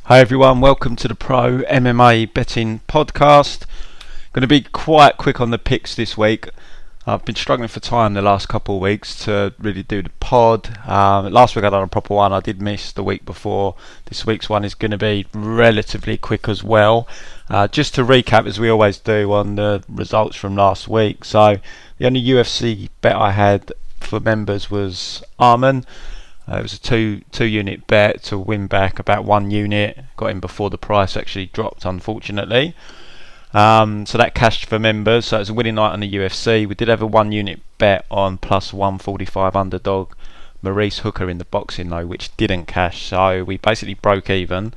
Hi everyone, welcome to the Pro MMA Betting Podcast. Going to be quite quick on the picks this week. I've been struggling for time the last couple of weeks to really do the pod. Last week I done a proper one, I did miss the week before. This week's one is going to be relatively quick as well. Just to recap, as we always do, on the results from last week. So the only UFC bet I had for members was Arman. It was a two unit bet to win back about 1 unit. Got in before the price actually dropped, unfortunately. So that cashed for members. So it was a winning night on the UFC. We did have a 1 unit bet on plus 145 underdog Meerschaert in the boxing though, which didn't cash. So we basically broke even.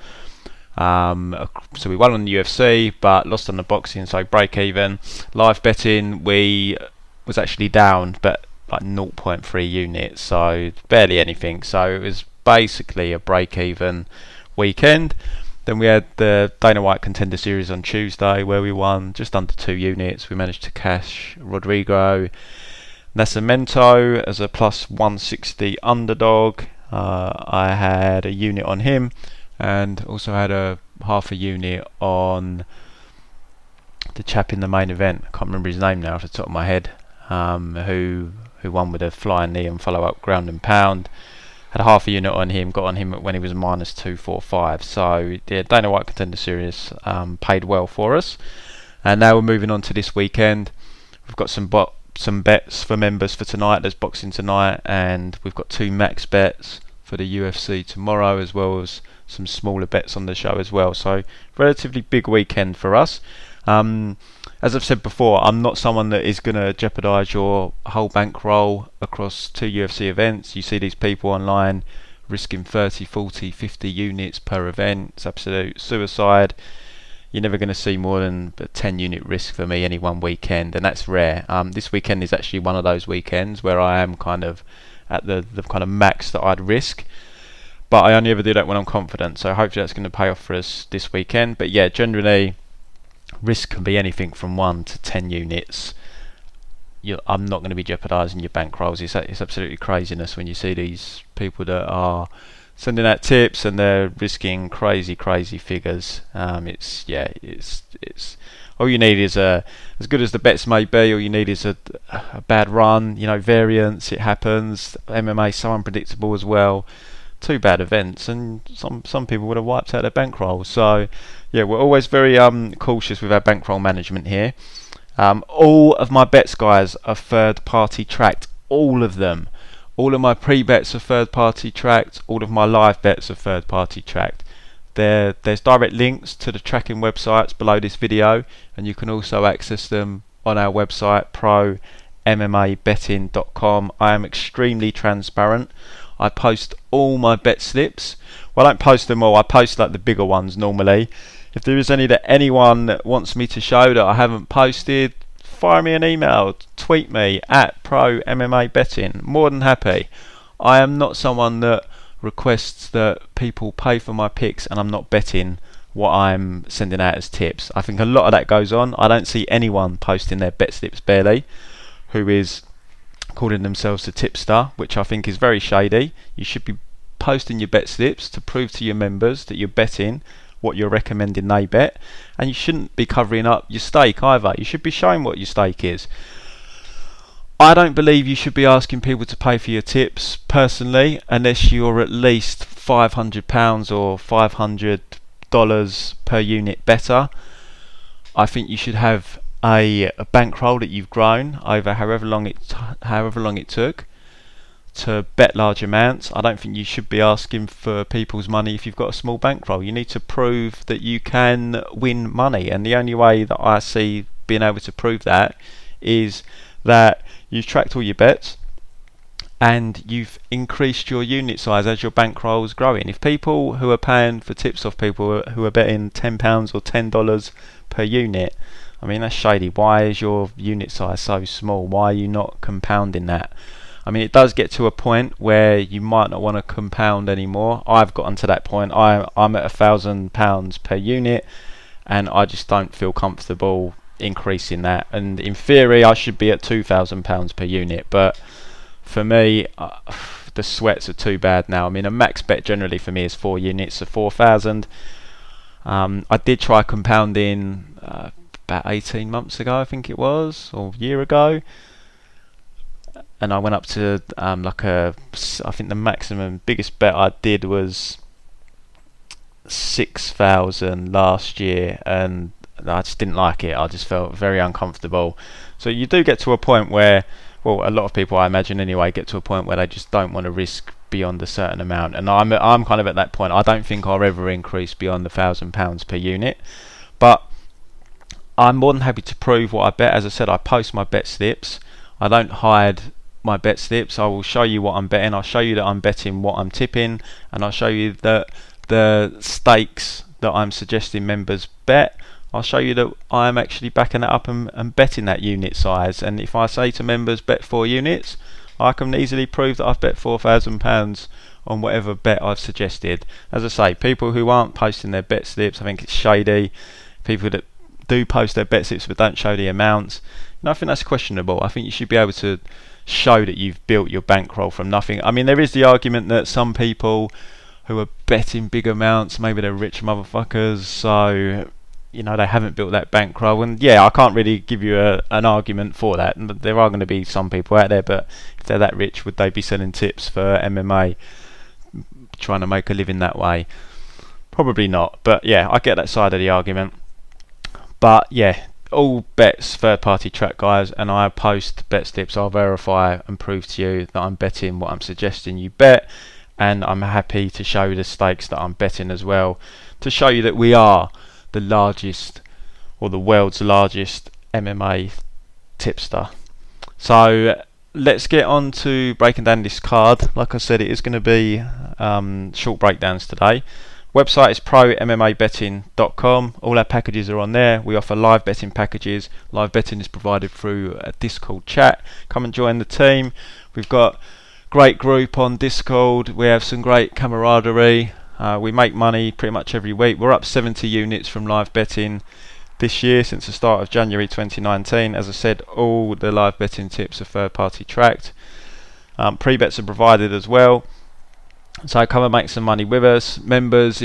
So we won on the UFC but lost on the boxing, so break even. Live betting we was actually down, but like 0.3 units, so barely anything. So it was basically a break-even weekend. Then we had the Dana White Contender Series on Tuesday, where we won just under 2 units. We managed to cash Rodrigo Nascimento as a plus 160 underdog. I had a unit on him, and also had a half a unit on the chap in the main event. I can't remember his name now off the top of my head. Who won with a flying knee and follow-up ground and pound. Had a half a unit on him, got on him when he was minus 245. So the Dana White Contender Series paid well for us. And now we're moving on to this weekend. We've got some bets for members for tonight. There's boxing tonight, and we've got 2 max bets for the UFC tomorrow, as well as some smaller bets on the show as well. So relatively big weekend for us. As I've said before, I'm not someone that is going to jeopardise your whole bankroll across 2 UFC events. You see these people online risking 30, 40, 50 units per event. It's absolute suicide. You're never going to see more than a 10 unit risk for me any one weekend, and that's rare. This weekend is actually one of those weekends where I am kind of at the kind of max that I'd risk. But I only ever do that when I'm confident, so hopefully that's going to pay off for us this weekend. But yeah, generally risk can be anything from 1 to 10 units. I'm not going to be jeopardising your bankrolls. It's absolutely craziness when you see these people that are sending out tips and they're risking crazy figures. It's all you need is as good as the bets may be. All you need is a bad run. Variance. It happens. MMA is so unpredictable as well. 2 bad events, and some people would have wiped out their bankroll. So yeah, we're always very cautious with our bankroll management here. All of my bets, guys, are third party tracked. All of them. All of my pre-bets are third party tracked. All of my live bets are third party tracked. There's direct links to the tracking websites below this video, and you can also access them on our website, prommabetting.com. I am extremely transparent. I post all my bet slips. Well, I don't post them all. I post like the bigger ones normally. If there is any that anyone wants me to show that I haven't posted, fire me an email, tweet me at prommabetting. More than happy. I am not someone that requests that people pay for my picks and I'm not betting what I'm sending out as tips. I think a lot of that goes on. I don't see anyone posting their bet slips barely who is calling themselves a tipster, which I think is very shady. You should be posting your bet slips to prove to your members that you're betting what you're recommending they bet, and you shouldn't be covering up your stake either. You should be showing what your stake is. I don't believe you should be asking people to pay for your tips personally, unless you're at least £500 or $500 per unit better. I think you should have a bankroll that you've grown over however long it took to bet large amounts. I don't think you should be asking for people's money if you've got a small bankroll. You need to prove that you can win money, and the only way that I see being able to prove that is that you've tracked all your bets and you've increased your unit size as your bankroll is growing. If people who are paying for tips off people who are betting £10 or $10 per unit, I mean, that's shady. Why is your unit size so small? Why are you not compounding that? I mean, it does get to a point where you might not want to compound anymore. I've gotten to that point. I'm at £1,000 per unit, and I just don't feel comfortable increasing that. And in theory, I should be at £2,000 per unit, but for me, the sweats are too bad now. I mean, a max bet generally for me is 4 units, so 4,000. I did try compounding about 18 months ago, I think it was, or a year ago, and I went up to I think the maximum biggest bet I did was 6,000 last year, and I just didn't like it. I just felt very uncomfortable. So you do get to a point where, well, a lot of people, I imagine anyway, get to a point where they just don't want to risk beyond a certain amount, and I'm kind of at that point. I don't think I'll ever increase beyond £1,000 per unit, but I'm more than happy to prove what I bet. As I said, I post my bet slips. I don't hide my bet slips. I will show you what I'm betting. I'll show you that I'm betting what I'm tipping, and I'll show you that the stakes that I'm suggesting members bet. I'll show you that I'm actually backing that up and betting that unit size. And if I say to members bet 4 units, I can easily prove that I've bet £4,000 on whatever bet I've suggested. As I say, people who aren't posting their bet slips, I think it's shady. People that do post their bet slips but don't show the amounts, I think that's questionable. I think you should be able to show that you've built your bankroll from nothing. I mean, there is the argument that some people who are betting big amounts, maybe they're rich motherfuckers, so they haven't built that bankroll. And yeah, I can't really give you an argument for that. But there are going to be some people out there, but if they're that rich, would they be selling tips for MMA, trying to make a living that way? Probably not. But yeah, I get that side of the argument. But yeah, all bets third party track, guys, and I post bet slips. I'll verify and prove to you that I'm betting what I'm suggesting you bet, and I'm happy to show you the stakes that I'm betting as well, to show you that we are the largest, or the world's largest, MMA tipster. So let's get on to breaking down this card. Like I said, it is going to be short breakdowns today. Website is prommabetting.com. All our packages are on there. We offer live betting packages. Live betting is provided through a Discord chat. Come and join the team. We've got great group on Discord. We have some great camaraderie. We make money pretty much every week. We're up 70 units from live betting this year since the start of January 2019. As I said, all the live betting tips are third party tracked. Pre-bets are provided as well. So come and make some money with us. If members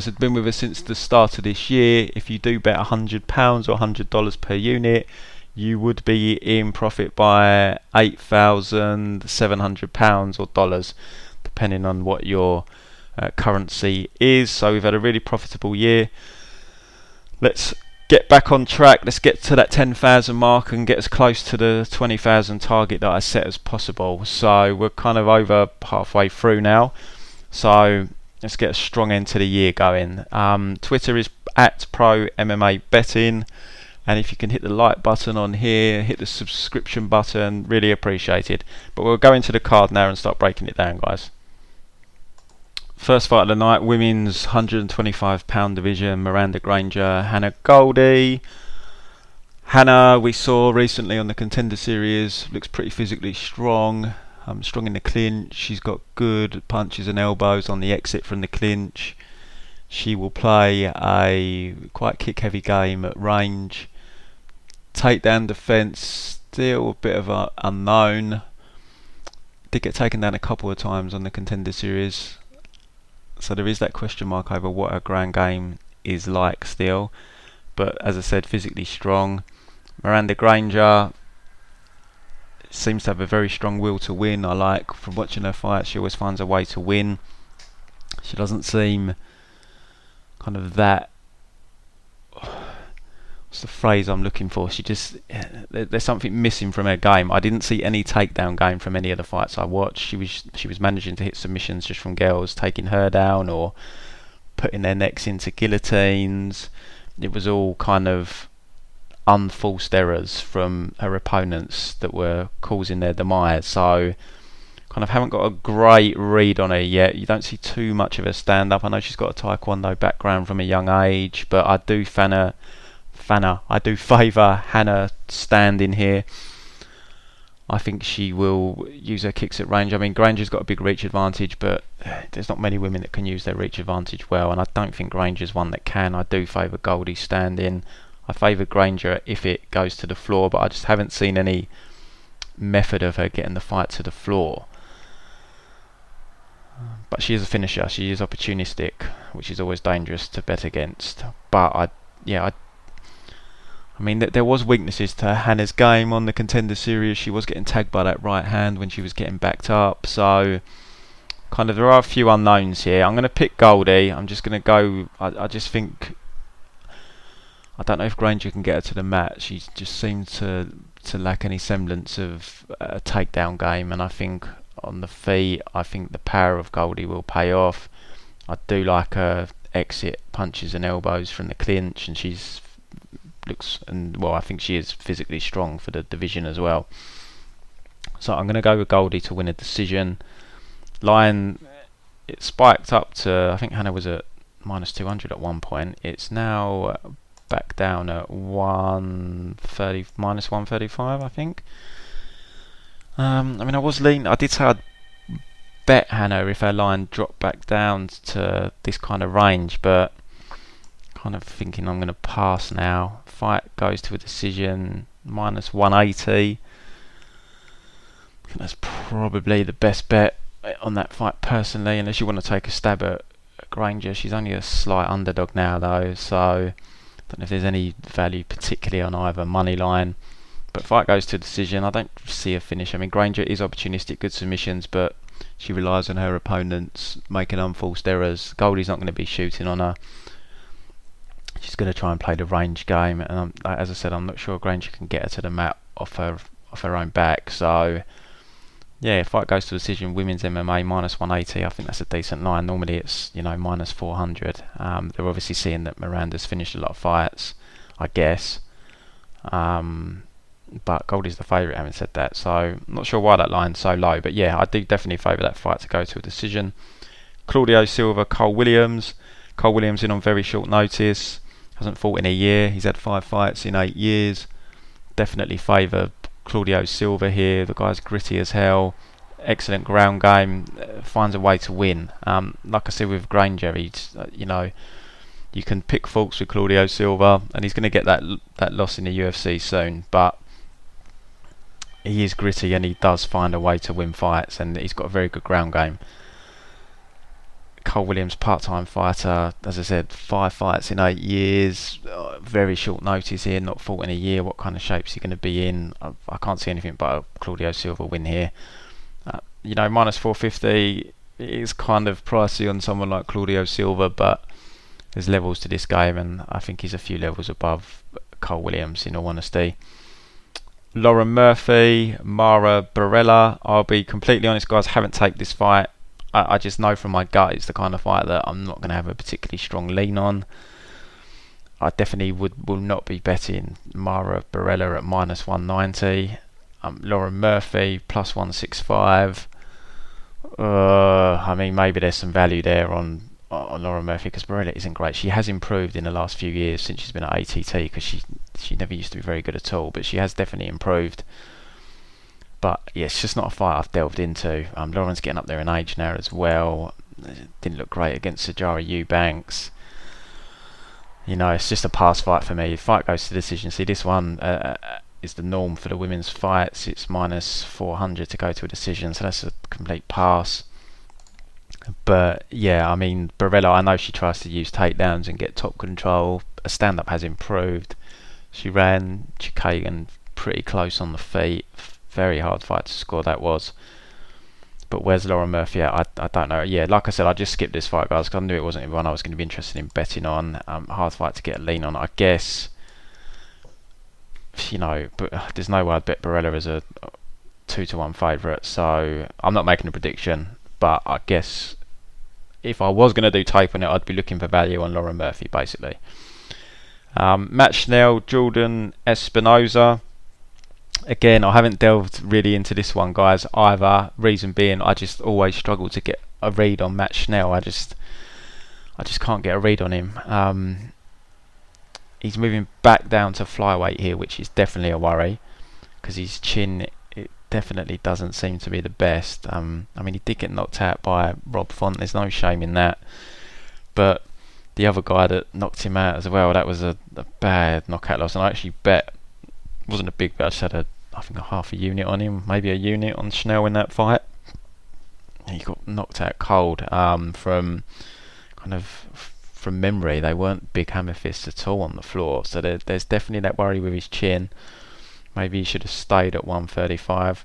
have been with us since the start of this year, if you do bet £100 or $100 per unit, you would be in profit by £8,700 or dollars, depending on what your currency is. So we've had a really profitable year. Let's get back on track. Let's get to that 10,000 mark and get as close to the 20,000 target that I set as possible. So we're kind of over halfway through now. So let's get a strong end to the year going. Twitter is at Pro MMA Betting, and if you can hit the like button on here, hit the subscription button, really appreciated. But we'll go into the card now and start breaking it down, guys. First fight of the night, women's 125 pound division, Miranda Granger, Hannah Goldie. Hannah, we saw recently on the Contender Series, looks pretty physically strong. Strong in the clinch. She's got good punches and elbows on the exit from the clinch. She will play a quite kick heavy game at range. Takedown defence, still a bit of an unknown. Did get taken down a couple of times on the Contender Series, so there is that question mark over what her ground game is like still. But as I said, physically strong. Miranda Granger seems to have a very strong will to win. I like, from watching her fight, she always finds a way to win. She doesn't seem kind of that, what's the phrase I'm looking for, she just, there's something missing from her game. I didn't see any takedown game from any of the fights I watched. She was managing to hit submissions just from girls taking her down or putting their necks into guillotines. It was all kind of unforced errors from her opponents that were causing their demise. So kind of haven't got a great read on her yet. You don't see too much of her stand up. I know she's got a taekwondo background from a young age, but I do favour Hannah standing here. I think she will use her kicks at range. I mean, Granger's got a big reach advantage, but there's not many women that can use their reach advantage well, and I don't think Granger's one that can. I do favour Goldie standing. I favour Granger if it goes to the floor, but I just haven't seen any method of her getting the fight to the floor. but she is a finisher. She is opportunistic, which is always dangerous to bet against. But I mean, there was weaknesses to Hannah's game on the Contender Series. She was getting tagged by that right hand when she was getting backed up. So, kind of, there are a few unknowns here. I'm going to pick Goldie. I'm just going to go. I just think, I don't know if Granger can get her to the mat. She just seems to lack any semblance of a takedown game. And I think on the feet, I think the power of Goldie will pay off. I do like her exit punches and elbows from the clinch, and I think she is physically strong for the division as well. So I'm going to go with Goldie to win a decision. Line, it spiked up to, I think Hannah was at -200 at one point. It's now back down at -135, I think. I mean, I did say I'd bet Hannah if her line dropped back down to this kind of range, but kind of thinking I'm going to pass now. Fight goes to a decision, -180. I think that's probably the best bet on that fight personally, unless you want to take a stab at Granger. She's only a slight underdog now though, so I don't know if there's any value particularly on either money line. But fight goes to a decision. I don't see a finish. I mean, Granger is opportunistic, good submissions, but she relies on her opponents making unforced errors. Goldie's not going to be shooting on her. She's going to try and play the range game, and as I said, I'm not sure Granger can get her to the mat off her own back. So yeah, fight goes to decision. Women's MMA -180. I think that's a decent line. Normally it's -400. They're obviously seeing that Miranda's finished a lot of fights, I guess. But Goldie's the favourite, having said that. So I'm not sure why that line's so low, but yeah, I do definitely favour that fight to go to a decision. Claudio Silva, Cole Williams. Cole Williams in on very short notice. Hasn't fought in a year. He's had 5 fights in 8 years. Definitely favour Claudio Silva here. The guy's gritty as hell. Excellent ground game. Finds a way to win. Like I said with Granger, he's you can pick faults with Claudio Silva, and he's going to get that loss in the UFC soon. But he is gritty, and he does find a way to win fights, and he's got a very good ground game. Cole Williams, part-time fighter, as I said, 5 fights in 8 years, very short notice here, not fought in a year. What kind of shape is he going to be in? I can't see anything but a Claudio Silva win here. -450 is kind of pricey on someone like Claudio Silva, but there's levels to this game, and I think he's a few levels above Cole Williams, in all honesty. Lauren Murphy, Mara Barella. I'll be completely honest, guys, haven't taken this fight. I just know from my gut it's the kind of fight that I'm not going to have a particularly strong lean on. I definitely will not be betting Mara Barella at -190. Lauren Murphy +165. I mean, maybe there's some value there on Lauren Murphy, because Barella isn't great. She has improved in the last few years since she's been at ATT, because she never used to be very good at all, but she has definitely improved. But yeah, it's just not a fight I've delved into. Lauren's getting up there in age now as well. Didn't look great against Sajara Eubanks. It's just a pass fight for me. Fight goes to decision. See, this one is the norm for the women's fights. It's -400 to go to a decision, so that's a complete pass. But yeah, I mean, Barella, I know she tries to use takedowns and get top control. Her stand-up has improved. She ran Chikagan pretty close on the feet. Very hard fight to score that was. But where's Lauren Murphy at? I don't know. Yeah, like I said, I just skipped this fight, guys, because I knew it wasn't one I was going to be interested in betting on. Hard fight to get a lean on, I guess. But there's no way I'd bet Barella as a 2-1 favourite, so I'm not making a prediction. But I guess if I was going to do tape on it, I'd be looking for value on Lauren Murphy, basically. Matt Schnell, Jordan Espinosa. Again, I haven't delved really into this one, guys, either. Reason being, I just always struggle to get a read on Matt Schnell. I just can't get a read on him. He's moving back down to flyweight here, which is definitely a worry, because his chin, it definitely doesn't seem to be the best. I mean, he did get knocked out by Rob Font. There's no shame in that. But the other guy that knocked him out as well, that was a bad knockout loss. And I actually bet, wasn't a big bet, I just had I think a half a unit on him, maybe a unit on Schnell in that fight. he got knocked out cold. From memory, they weren't big hammer fists at all on the floor. So there's definitely that worry with his chin. Maybe he should have stayed at 135.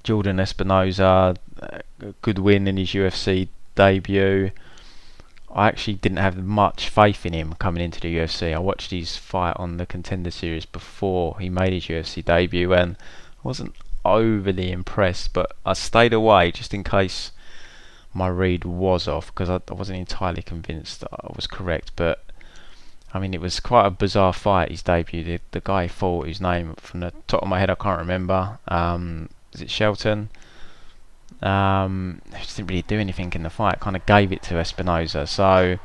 Jordan Espinosa, a good win in his UFC debut. I actually didn't have much faith in him coming into the UFC. I watched his fight on the Contender Series before he made his UFC debut, and I wasn't overly impressed, but I stayed away just in case my read was off, because I wasn't entirely convinced that I was correct. But I mean, it was quite a bizarre fight, his debut. The guy fought, whose name from the top of my head I can't remember. Is it Shelton? Just didn't really do anything in the fight. Kind of gave it to Espinosa. So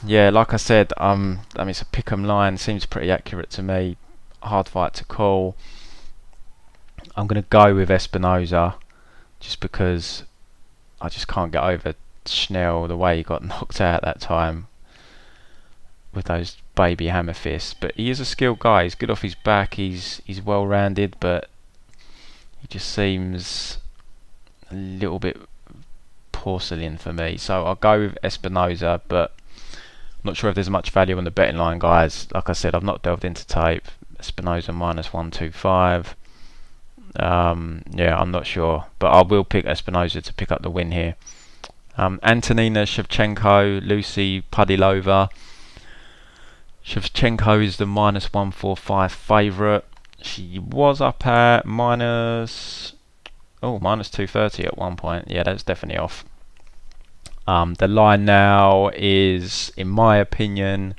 yeah, like I said, I mean, it's a pick'em line. Seems pretty accurate to me. Hard fight to call. I'm going to go with Espinosa just because I just can't get over Schnell, the way he got knocked out that time with those baby hammer fists. But he is a skilled guy. He's good off his back. He's well rounded, but he just seems a little bit porcelain for me. So I'll go with Espinosa, but I'm not sure if there's much value on the betting line, guys. Like I said, I've not delved into tape. Espinosa minus 125. Yeah, I'm not sure, but I will pick Espinosa to pick up the win here. Antonina, Shevchenko, Lucie, Pudilová. Shevchenko is the minus 145 favourite. She was up at minus 230 at one point. Yeah, that's definitely off. The line now is, in my opinion,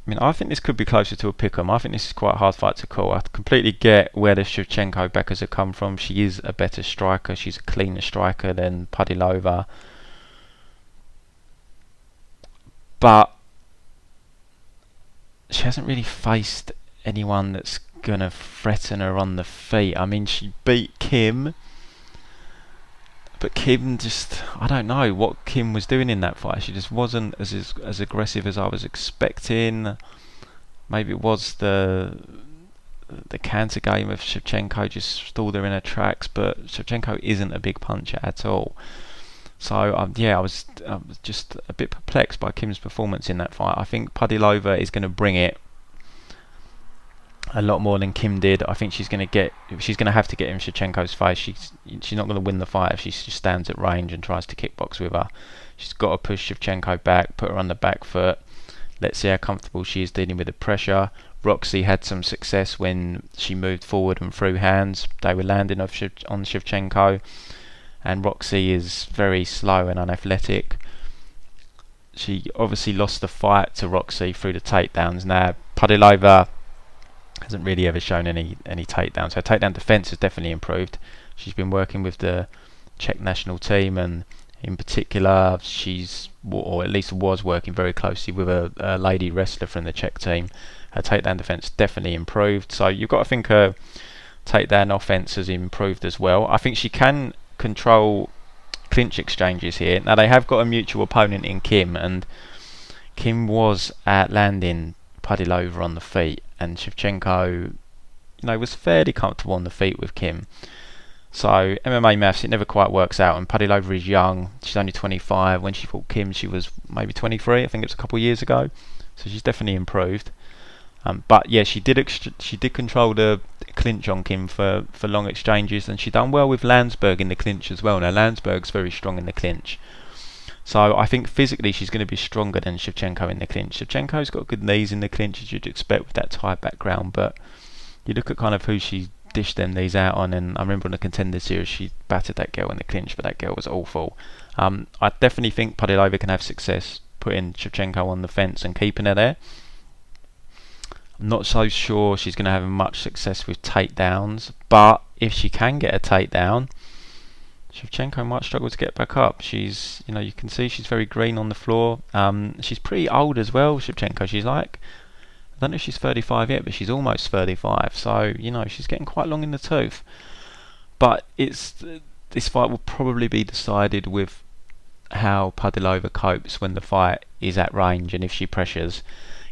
I mean, I think this could be closer to a pick'em. I think this is quite a hard fight to call. I completely get where the Shevchenko backers have come from. She is a better striker. She's a cleaner striker than Pudilová. But she hasn't really faced anyone that's going to threaten her on the feet. I mean, she beat Kim. But Kim just, I don't know what Kim was doing in that fight. She just wasn't as aggressive as I was expecting. Maybe it was the counter game of Shevchenko just stalled her in her tracks. But Shevchenko isn't a big puncher at all. So I was just a bit perplexed by Kim's performance in that fight. I think Pudilová is going to bring it a lot more than Kim did. I think she's going to have to get in Shevchenko's face. She's not going to win the fight if she just stands at range and tries to kickbox with her. She's got to push Shevchenko back, put her on the back foot. Let's see how comfortable she is dealing with the pressure. Roxy had some success when she moved forward and threw hands. They were landing on Shevchenko, and Roxy is very slow and unathletic. She obviously lost the fight to Roxy through the takedowns. Now Pudilová hasn't really ever shown any takedowns. Her takedown defence has definitely improved. She's been working with the Czech national team, and in particular or at least was working very closely with a lady wrestler from the Czech team. Her takedown defence definitely improved. So you've got to think her takedown offence has improved as well. I think she can control clinch exchanges here. Now they have got a mutual opponent in Kim, and Kim was at landing Pudilová on the feet, and Shevchenko, was fairly comfortable on the feet with Kim. So MMA maths, it never quite works out. And Pudilová is young; she's only 25. When she fought Kim, she was maybe 23. I think it was a couple of years ago. So she's definitely improved. But yeah, she did control the clinch on Kim for long exchanges, and she done well with Landsberg in the clinch as well. Now Landsberg's very strong in the clinch. So I think physically she's going to be stronger than Shevchenko in the clinch. Shevchenko's got good knees in the clinch, as you'd expect with that Thai background, but you look at kind of who she dished them knees out on, and I remember on the Contender Series she battered that girl in the clinch, but that girl was awful. I definitely think Pudilová can have success putting Shevchenko on the fence and keeping her there. I'm not so sure she's going to have much success with takedowns, but if she can get a takedown, Shevchenko might struggle to get back up. She's, you can see she's very green on the floor. She's pretty old as well, Shevchenko. She's like, I don't know if she's 35 yet, but she's almost 35. So, she's getting quite long in the tooth. But this fight will probably be decided with how Pudilová copes when the fight is at range, and if she pressures.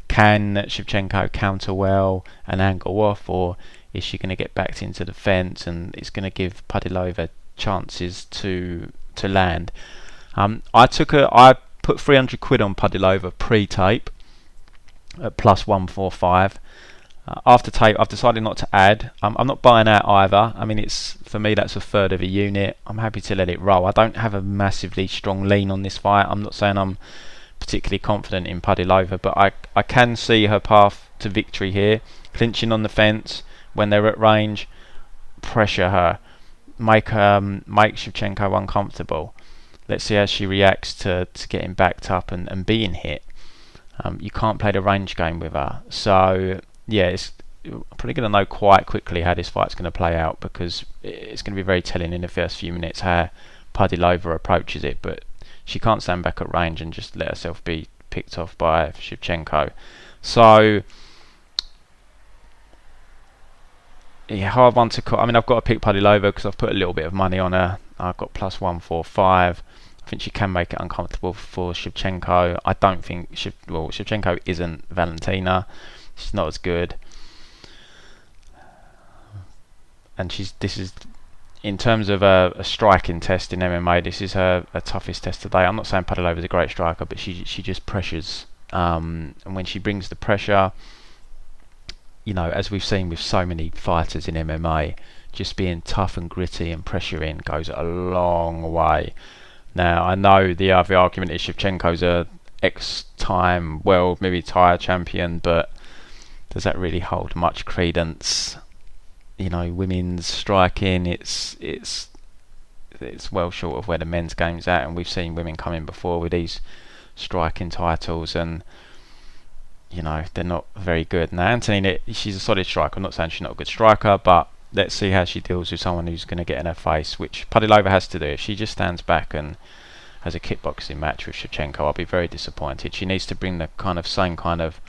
Can Shevchenko counter well and angle off, or is she going to get backed into the fence and it's going to give Pudilová chances to land. I put 300 quid on Pudilová pre-tape at plus 145. After tape, I've decided not to add. I'm not buying out either. I mean, for me, that's a third of a unit. I'm happy to let it roll. I don't have a massively strong lean on this fight. I'm not saying I'm particularly confident in Pudilová, but I can see her path to victory here. Clinching on the fence when they're at range, pressure her, make Shevchenko uncomfortable. Let's see how she reacts to getting backed up and being hit. You can't play the range game with her. So yeah, I'm probably going to know quite quickly how this fight's going to play out, because it's going to be very telling in the first few minutes how Pudilová approaches it. But she can't stand back at range and just let herself be picked off by Shevchenko. So yeah, hard one to call. I mean, I've got to pick Pudilová because I've put a little bit of money on her. I've got plus 145. I think she can make it uncomfortable for Shevchenko. I don't think Shevchenko isn't Valentina. She's not as good, and this is, in terms of a striking test in MMA, this is her toughest test today. I'm not saying Pudilová is a great striker, but she just pressures, and when she brings the pressure, as we've seen with so many fighters in MMA, just being tough and gritty and pressuring goes a long way. Now, I know the other argument is Shevchenko's a X-time world, maybe tire champion, but does that really hold much credence? Women's striking, it's well short of where the men's game's at, and we've seen women come in before with these striking titles, and they're not very good. Now, Antonina, she's a solid striker. I'm not saying she's not a good striker, but let's see how she deals with someone who's going to get in her face, which Pudilová has to do. If she just stands back and has a kickboxing match with Shevchenko, I'll be very disappointed. She needs to bring the same kind of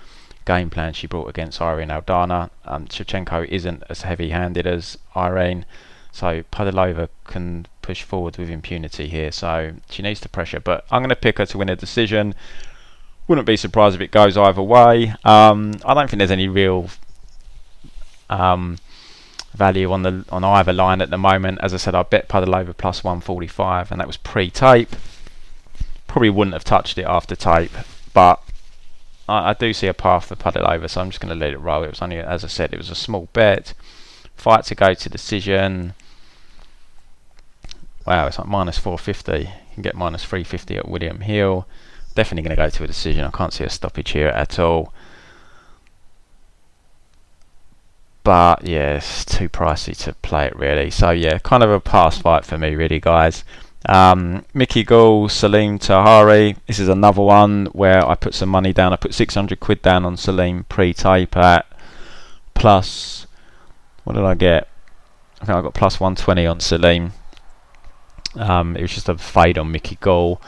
game plan she brought against Irene Aldana. Shevchenko isn't as heavy-handed as Irene, so Pudilová can push forward with impunity here. So she needs to pressure, but I'm going to pick her to win a decision. Wouldn't be surprised if it goes either way. I don't think there's any real value on either line at the moment. As I said, I bet Pudilová plus 145, and that was pre-tape. Probably wouldn't have touched it after tape, but I do see a path for Pudilová, so I'm just going to let it roll. It was only, as I said, it was a small bet. Fight to go to decision. Wow, it's like minus 450. You can get minus 350 at William Hill. Definitely going to go to a decision. I can't see a stoppage here at all. But yeah, it's too pricey to play it really. So yeah, kind of a pass fight for me really, guys. Mickey Gall, Salim Touahri. This is another one where I put some money down. I put 600 quid down on Salim pre-tape at plus, what did I get? I think I got plus 120 on Salim. It was just a fade on Mickey Gall.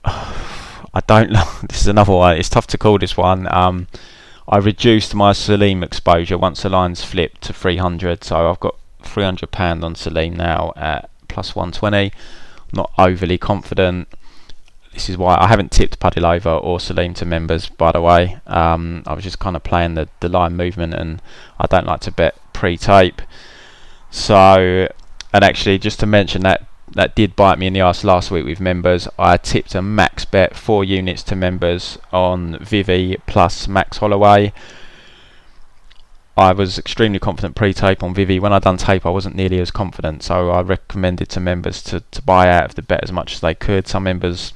I don't know. This is another one. It's tough to call this one. I reduced my Salim exposure once the line's flipped to 300, so I've got £300 on Salim now at plus 120. I'm not overly confident. This is why I haven't tipped Pudilová or Salim to members, by the way. I was just kind of playing the line movement, and I don't like to bet pre-tape. So, and actually, just to mention that did bite me in the arse last week with members. I tipped a max bet 4 units to members on Vivi plus Max Holloway. I was extremely confident pre-tape on Vivi. When I done tape, I wasn't nearly as confident, so I recommended to members to buy out of the bet as much as they could. Some members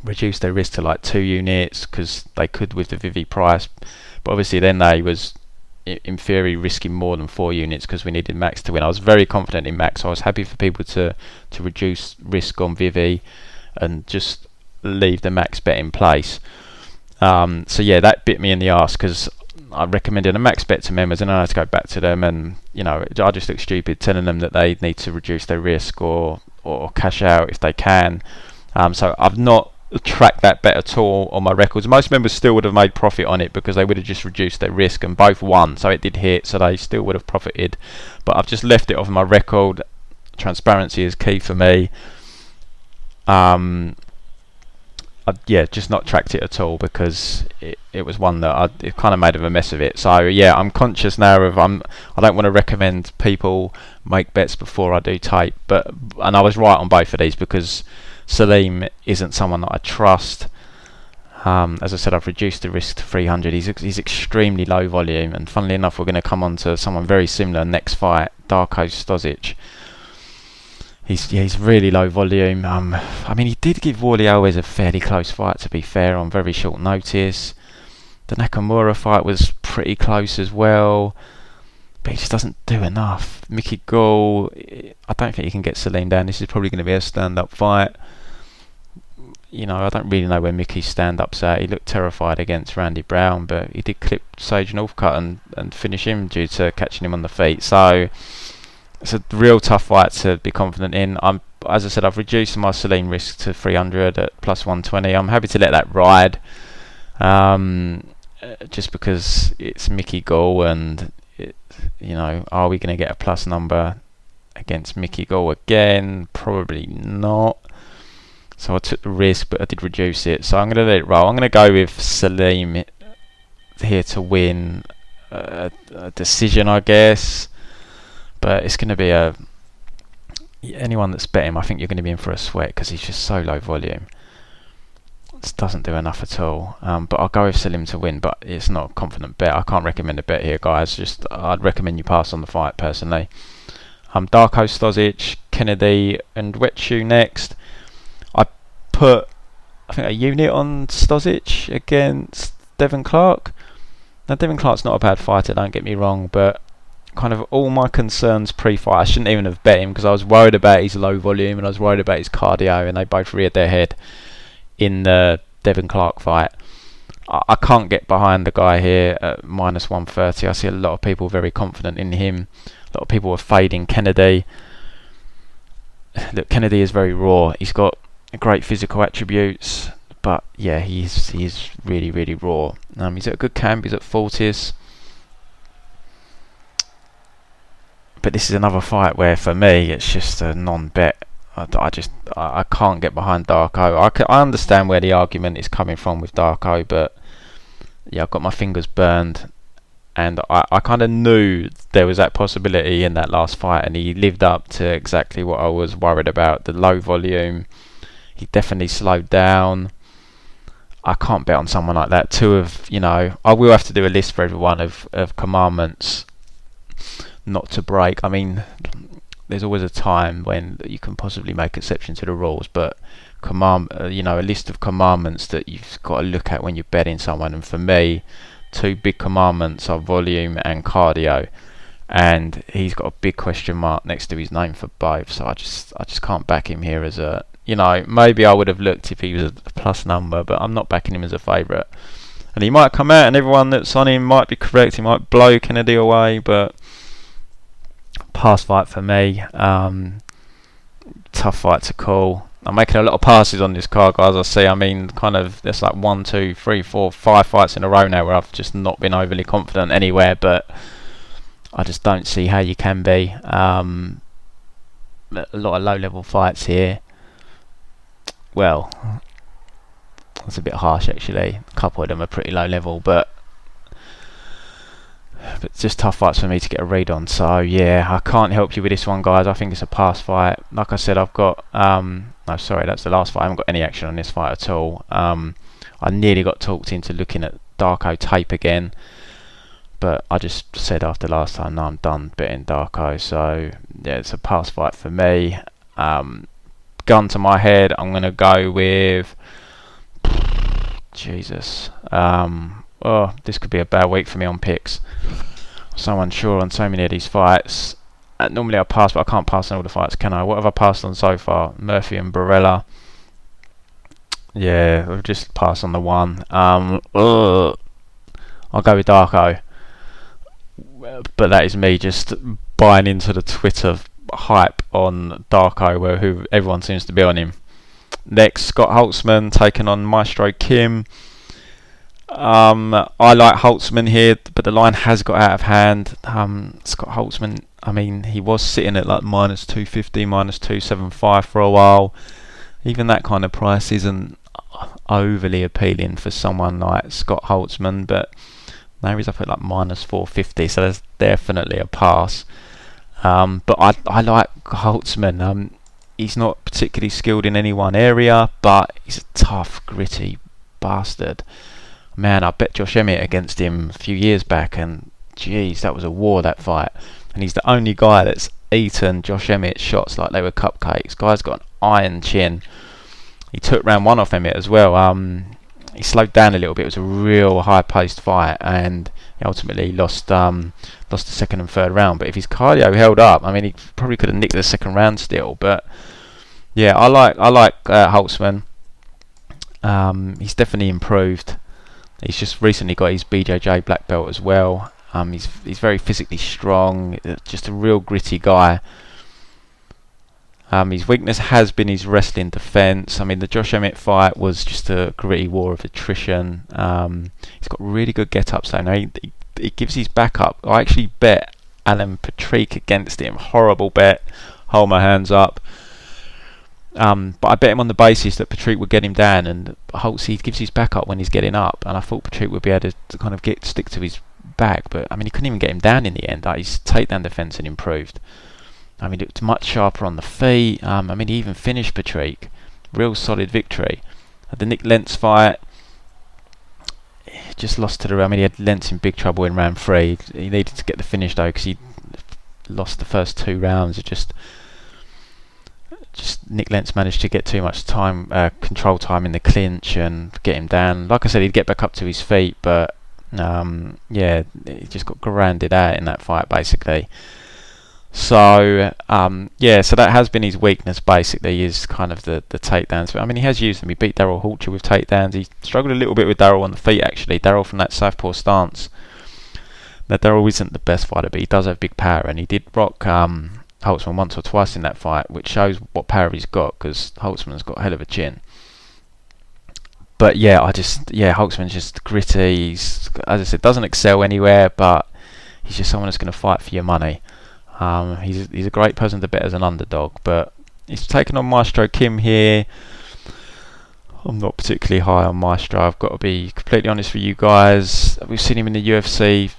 reduced their risk to like 2 units because they could with the Vivi price, but obviously then they was in theory risking more than 4 units because we needed Max to win. I was very confident in Max, so I was happy for people to reduce risk on Vivi and just leave the Max bet in place. So yeah, that bit me in the arse because I recommended a max bet to members, and I had to go back to them, and I just look stupid telling them that they need to reduce their risk or cash out if they can. So I've not tracked that bet at all on my records. Most members still would have made profit on it because they would have just reduced their risk, and both won, so it did hit, so they still would have profited. But I've just left it off my record. Transparency is key for me. just not tracked it at all, because it was one that it kind of made a mess of it. So yeah, I'm conscious now of I don't want to recommend people make bets before I do tape, and I was right on both of these, because Salim isn't someone that I trust. As I said, I've reduced the risk to 300. He's extremely low volume, and funnily enough, we're going to come on to someone very similar next fight, Darko Stosic. He's really low volume. I mean, he did give Wally always a fairly close fight, to be fair, on very short notice. The Nakamura fight was pretty close as well, but he just doesn't do enough. Mickey Gall, I don't think he can get Salim down. This is probably going to be a stand-up fight. You know, I don't really know where Mickey's stand-up's at. He looked terrified against Randy Brown, but he did clip Sage Northcutt and finish him due to catching him on the feet. So it's a real tough fight to be confident in. As I said, I've reduced my Salim risk to 300 at plus 120. I'm happy to let that ride, just because it's Mickey Gall, and are we going to get a plus number against Mickey Gall again? Probably not. So I took the risk, but I did reduce it. So I'm going to let it roll. I'm going to go with Salim here to win a decision, I guess. But it's going to be anyone that's betting, I think you're going to be in for a sweat, because he's just so low volume. Just doesn't do enough at all. But I'll go with Salim to win, but it's not a confident bet. I can't recommend a bet here, guys. I'd recommend you pass on the fight, personally. Darko Stosic, Kennedy and Nzechukwu next. I put, I think, a unit on Stosic against Devin Clark. Now, Devin Clark's not a bad fighter, don't get me wrong, but kind of all my concerns pre-fight, I shouldn't even have bet him, because I was worried about his low volume and I was worried about his cardio, and they both reared their head in the Devin Clark fight. I can't get behind the guy here at minus 130. I see a lot of people very confident in him. A lot of people are fading Kennedy. Look, Kennedy is very raw. He's got great physical attributes, but yeah, he's really, really raw. He's at a good camp. He's at Fortis. But this is another fight where, for me, it's just a non-bet. I can't get behind Darko. I understand where the argument is coming from with Darko, but yeah, I've got my fingers burned, and I kind of knew there was that possibility in that last fight, and he lived up to exactly what I was worried about. The low volume, he definitely slowed down. I can't bet on someone like that. I will have to do a list for everyone of commandments not to break. I mean, there's always a time when you can possibly make exception to the rules, but a list of commandments that you've got to look at when you're betting someone. And for me, two big commandments are volume and cardio, and he's got a big question mark next to his name for both. So I just can't back him here as a, maybe I would have looked if he was a plus number, but I'm not backing him as a favourite. And he might come out and everyone that's on him might be correct. He might blow Kennedy away, but pass fight for me. Tough fight to call. I'm making a lot of passes on this card, guys. I see. I mean, kind of, there's like 1, 2, 3, 4, 5 fights in a row now where I've just not been overly confident anywhere, but I just don't see how you can be. A lot of low-level fights here. Well, that's a bit harsh, actually. A couple of them are pretty low level, but just tough fights for me to get a read on. So yeah, I can't help you with this one, guys. I think it's a pass fight. Like I said, I've got no, sorry, that's the last fight. I haven't got any action on this fight at all. I nearly got talked into looking at Darko tape again, but I just said after last time, no, I'm done betting Darko. So yeah, it's a pass fight for me. Gun to my head, I'm gonna go with Jesus. This could be a bad week for me on picks. So unsure on so many of these fights. Normally I pass, but I can't pass on all the fights, can I? What have I passed on so far? Murphy and Barella. Yeah, I'll just pass on the one. I'll go with Darko. But that is me just buying into the Twitter hype on Darko, who everyone seems to be on him. Next, Scott Holtzman taking on Maestro Kim. I like Holtzman here, but the line has got out of hand. Scott Holtzman, I mean, he was sitting at like minus 250, minus 275 for a while. Even that kind of price isn't overly appealing for someone like Scott Holtzman, but now he's up at like minus 450, so there's definitely a pass. But I like Holtzman. He's not particularly skilled in any one area, but he's a tough, gritty bastard. Man, I bet Josh Emmett against him a few years back, and geez, that was a war, that fight. And he's the only guy that's eaten Josh Emmett's shots like they were cupcakes. Guy's got an iron chin. He took round one off Emmett as well. He slowed down a little bit. It was a real high-paced fight, and he ultimately lost the second and third round. But if his cardio held up, I mean, he probably could have nicked the second round still. But yeah, I like Holtzman. He's definitely improved. He's just recently got his BJJ black belt as well. He's very physically strong, just a real gritty guy. His weakness has been his wrestling defence. I mean, the Josh Emmett fight was just a gritty war of attrition. He's got really good get-ups though. Now he gives his back up. I actually bet Alan Patrick against him. Horrible bet. Hold my hands up. But I bet him on the basis that Patrick would get him down, and Holtz, he gives his back up when he's getting up, and I thought Patrick would be able to kind of stick to his back, but I mean, he couldn't even get him down in the end. His takedown defence had improved. I mean, it was much sharper on the feet. I mean, he even finished Patrick. Real solid victory. The Nick Lentz fight, he just lost to I mean, he had Lentz in big trouble in round 3. He needed to get the finish though, because he lost the first 2 rounds. It just Nick Lentz managed to get too much time, control time in the clinch and get him down. Like I said, he'd get back up to his feet, but yeah, he just got grounded out in that fight basically. So yeah, so that has been his weakness basically, is kind of the takedowns. But I mean, he has used them. He beat Daryl Hulcher with takedowns. He struggled a little bit with Daryl on the feet actually. Daryl from that southpaw stance. Now Daryl isn't the best fighter, but he does have big power, and he did rock Holtzman once or twice in that fight, which shows what power he's got, because Holtzman's got a hell of a chin. But yeah, Holtzman's just gritty. He's, as I said, doesn't excel anywhere, but he's just someone that's going to fight for your money. He's a great person to bet as an underdog, but he's taken on Maestro Kim here. I'm not particularly high on Maestro, I've got to be completely honest with you guys. We've seen him in the UFC,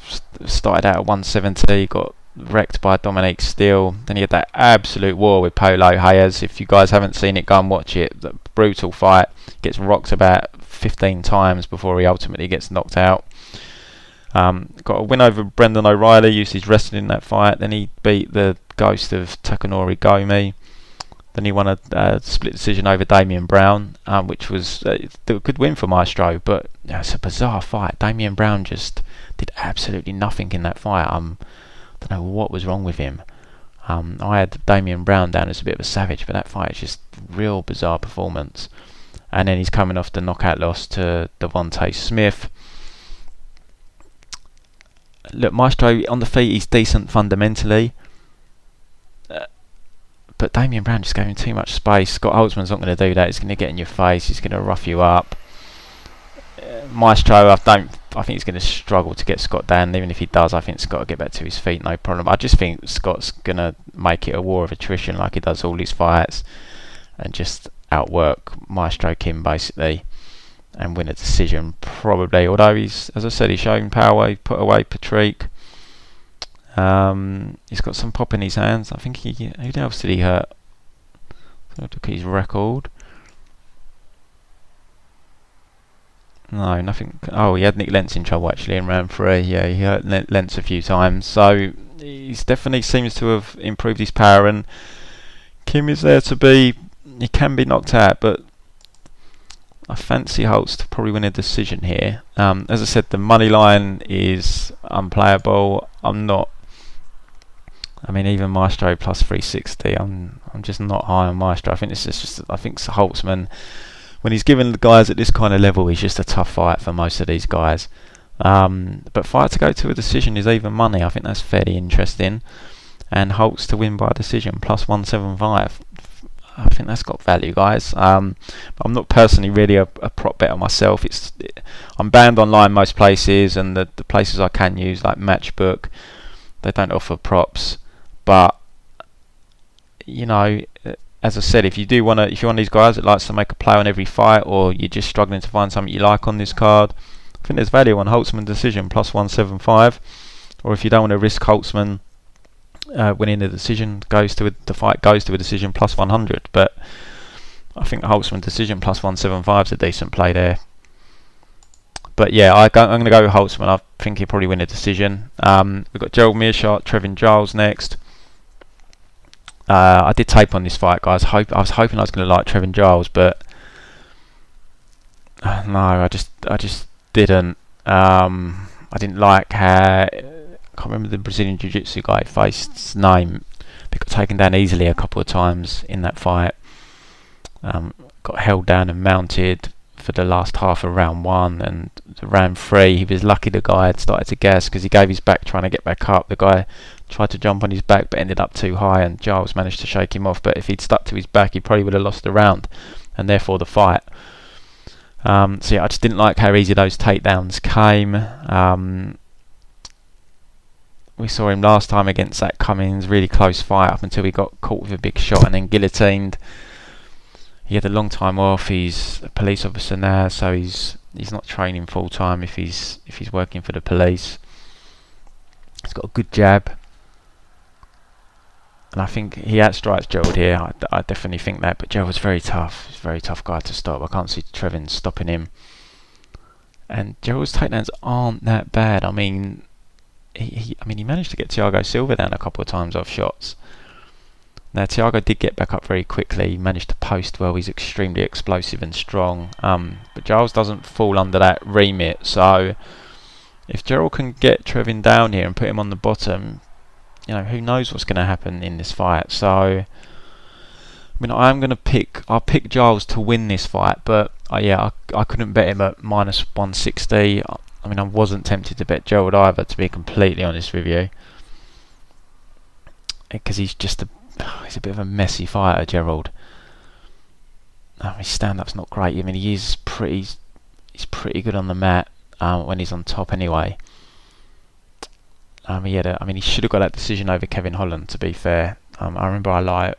started out at 170, got wrecked by Dominique Steele. Then he had that absolute war with Polo Hayes. If you guys haven't seen it, go and watch it. The brutal fight. Gets rocked about 15 times before he ultimately gets knocked out. Got a win over Brendan O'Reilly, used his wrestling in that fight. Then he beat the ghost of Takanori Gomi. Then he won a split decision over Damian Brown, which was a good win for Maestro, but it's a bizarre fight. Damian Brown just did absolutely nothing in that fight. I don't know what was wrong with him. I had Damian Brown down as a bit of a savage, but that fight is just real bizarre performance. And then he's coming off the knockout loss to Devontae Smith. Look, Maestro on the feet, he's decent fundamentally, but Damian Brown just gave him too much space. Scott Holtzman's not going to do that. He's going to get in your face. He's going to rough you up. Maestro, I think he's going to struggle to get Scott down. Even if he does, I think Scott will get back to his feet, no problem. I just think Scott's going to make it a war of attrition like he does all his fights, and just outwork Maestro Kim basically, and win a decision probably. Although he's, as I said, he's showing power. He put away Patrick. He's got some pop in his hands. I think who else did he hurt? Look at his record. No, nothing. Oh, he had Nick Lentz in trouble actually in round 3. Yeah, he hurt Lentz a few times. So he's definitely seems to have improved his power, and Kim is there to be. He can be knocked out, but I fancy Holtz to probably win a decision here. As I said, the money line is unplayable. I mean, even Maestro plus 360. I'm just not high on Maestro. I think this is just. I think Holtzman, when he's given the guys at this kind of level, he's just a tough fight for most of these guys. But fight to go to a decision is even money. I think that's fairly interesting. And Holtz to win by a decision plus 175. I think that's got value, guys. I'm not personally really a prop better myself. I'm banned online most places, and the places I can use, like Matchbook, they don't offer props. But you know, as I said, if you're one of these guys that likes to make a play on every fight, or you're just struggling to find something you like on this card, I think there's value on Holtzman decision plus 175. Or if you don't want to risk Holtzman winning the decision, the fight goes to a decision plus 100. But I think the Holtzman decision plus 175 is a decent play there. But yeah, I'm going to go with Holtzman. I think he'll probably win a decision. We've got Gerald, Meerschaert, Trevin, Giles next. I did tape on this fight, guys. I was hoping I was going to like Trevin Giles, but no, I just didn't. I didn't like how, I can't remember the Brazilian Jiu-Jitsu guy faced his name. He got taken down easily a couple of times in that fight. Got held down and mounted for the last half of round 1, and round 3 he was lucky the guy had started to gas because he gave his back trying to get back up. The guy tried to jump on his back but ended up too high, and Giles managed to shake him off. But if he'd stuck to his back, he probably would have lost the round and therefore the fight. So yeah, I just didn't like how easy those takedowns came. We saw him last time against that Cummins, really close fight up until he got caught with a big shot and then guillotined. He had a long time off. He's a police officer now, so he's not training full time if he's working for the police. He's got a good jab, and I think he outstrikes Gerald here. I definitely think that, but Gerald's very tough. He's a very tough guy to stop. I can't see Trevin stopping him. And Gerald's takedowns aren't that bad. I mean, he managed to get Thiago Silva down a couple of times off shots. Now Thiago did get back up very quickly. He managed to post well. He's extremely explosive and strong. But Giles doesn't fall under that remit. So if Gerald can get Trevin down here and put him on the bottom, who knows what's going to happen in this fight. So I'll pick Giles to win this fight, but I couldn't bet him at minus 160. I wasn't tempted to bet Gerald either, to be completely honest with you, because he's a bit of a messy fighter, Gerald. His stand-up's not great. He's pretty good on the mat when he's on top anyway. He should have got that decision over Kevin Holland, to be fair. I remember I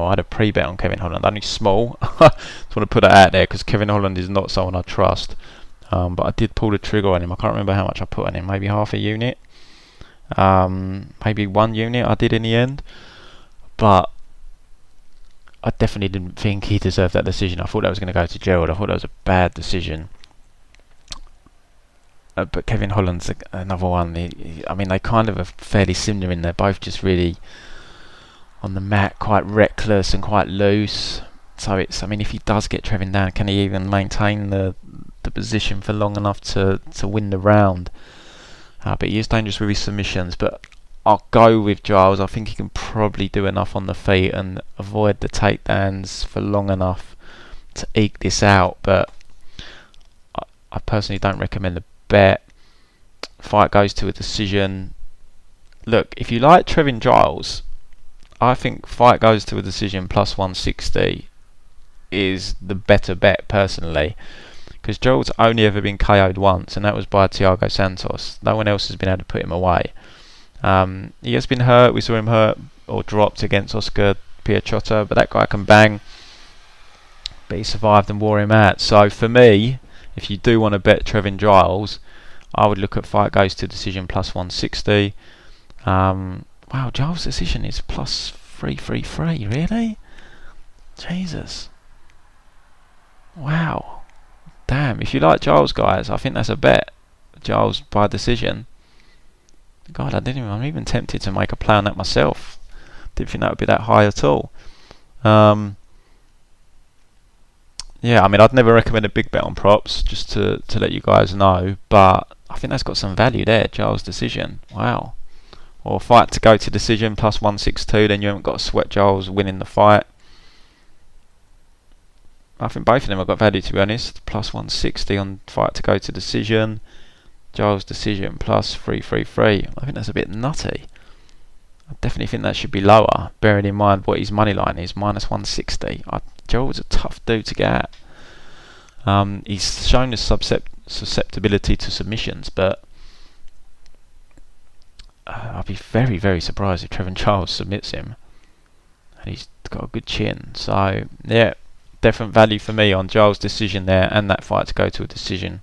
had a pre-bet on Kevin Holland, only small. Just want to put it out there because Kevin Holland is not someone I trust. But I did pull the trigger on him. I can't remember how much I put on him. Maybe half a unit. Maybe 1 unit I did in the end. But I definitely didn't think he deserved that decision. I thought that was going to go to Gerald. I thought that was a bad decision. But Kevin Holland's another one. They kind of are fairly similar in they're both just really on the mat, quite reckless and quite loose. So if he does get Trevin down, can he even maintain the position for long enough to win the round? But he is dangerous with his submissions. But I'll go with Giles. I think he can probably do enough on the feet and avoid the takedowns for long enough to eke this out. But I personally don't recommend the bet. Fight goes to a decision. Look, if you like Trevin Giles, I think fight goes to a decision plus 160 is the better bet personally, because Gerald's only ever been KO'd once, and that was by Thiago Santos. No one else has been able to put him away. He has been hurt. We saw him hurt or dropped against Oscar Piachotta, but that guy can bang. But he survived and wore him out. So for me, if you do want to bet Trevin Giles, I would look at fight goes to decision plus 160. Wow, Giles' decision is plus 333. Really? Jesus. Wow. Damn. If you like Giles, guys, I think that's a bet. Giles by decision. God, I'm even tempted to make a play on that myself. Didn't think that would be that high at all. I'd never recommend a big bet on props, just to let you guys know, but I think that's got some value there. Giles decision. Wow. Or fight to go to decision plus 162, then you haven't got to sweat Giles winning the fight. I think both of them have got value, to be honest. Plus 160 on fight to go to decision. Giles decision plus 333. I think that's a bit nutty. I definitely think that should be lower, bearing in mind what his money line is, minus 160. Gerald's a tough dude to get at. He's shown his susceptibility to submissions, but I'd be very, very surprised if Trevin Giles submits him. and he's got a good chin. So yeah, definite value for me on Giles' decision there, and that fight to go to a decision.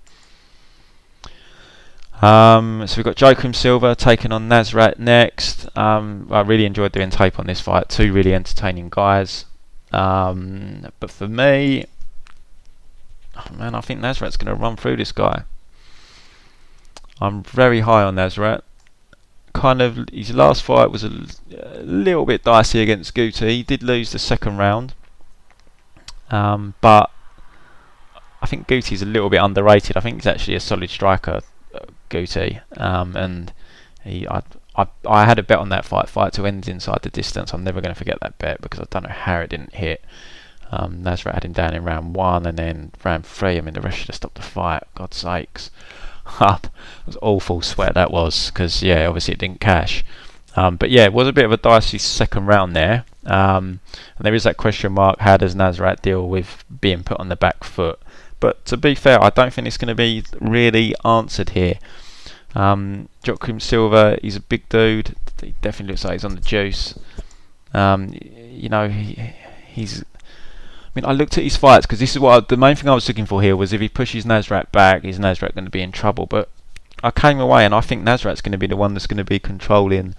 So we've got Joaquim Silva taking on Nasrat next. I really enjoyed doing tape on this fight. Two really entertaining guys. But for me, I think Nasrat's going to run through this guy. I'm very high on Nasrat. Kind of, his last fight was a little bit dicey against Guida. He did lose the second round. But I think Guida's a little bit underrated. I think he's actually a solid striker, Guida. And I had a bet on that fight to end inside the distance. I'm never going to forget that bet because I don't know how it didn't hit. Nasrat had him down in round 1 and then round 3. I mean, the rest should have stopped the fight. God's sakes. It was awful sweat that was, because yeah, obviously it didn't cash. But yeah, it was a bit of a dicey second round there. And there is that question mark: how does Nasrat deal with being put on the back foot? But to be fair, I don't think it's going to be really answered here. Joaquim Silva, he's a big dude. He definitely looks like he's on the juice. He's. I mean, I looked at his fights because this is the main thing I was looking for here was if he pushes Nasrat back, is Nasrat going to be in trouble? But I came away and I think Nasrat's going to be the one that's going to be controlling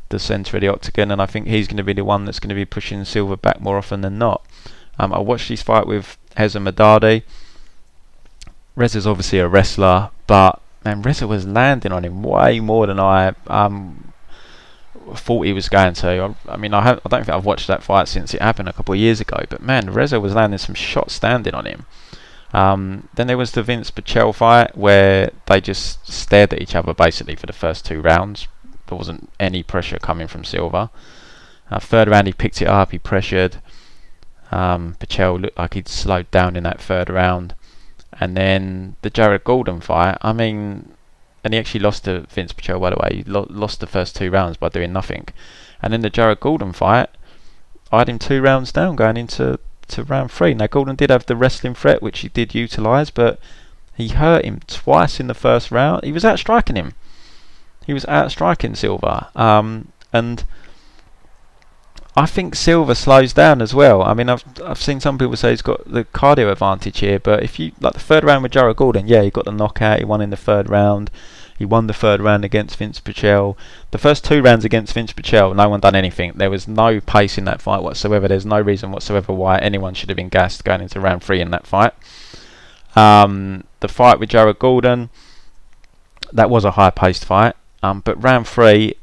the centre of the octagon, and I think he's going to be the one that's going to be pushing Silva back more often than not. I watched his fight with Reza Madadi. Reza's obviously a wrestler, but man, Reza was landing on him way more than I thought he was going to. I don't think I've watched that fight since it happened a couple of years ago, but man, Reza was landing some shots standing on him. Then there was the Vince Pichel fight where they just stared at each other basically for the first 2 rounds. There wasn't any pressure coming from Silva. Third round he picked it up, he pressured. Pichel looked like he'd slowed down in that third round. And then the Jared Gordon fight, and he actually lost to Vince Pichel, by the way. He lost the first 2 rounds by doing nothing. And then the Jared Gordon fight, I had him 2 rounds down going into round 3. Now, Gordon did have the wrestling threat, which he did utilise, but he hurt him twice in the first round. He was outstriking him. He was outstriking Silva. And I think Silva slows down as well. I mean, I've seen some people say he's got the cardio advantage here, but if you like the third round with Jared Gordon, yeah, he got the knockout. He won in the third round. He won the third round against Vince Pichel. The first 2 rounds against Vince Pichel, no one done anything. There was no pace in that fight whatsoever. There's no reason whatsoever why anyone should have been gassed going into round 3 in that fight. The fight with Jared Gordon, that was a high-paced fight. But round 3,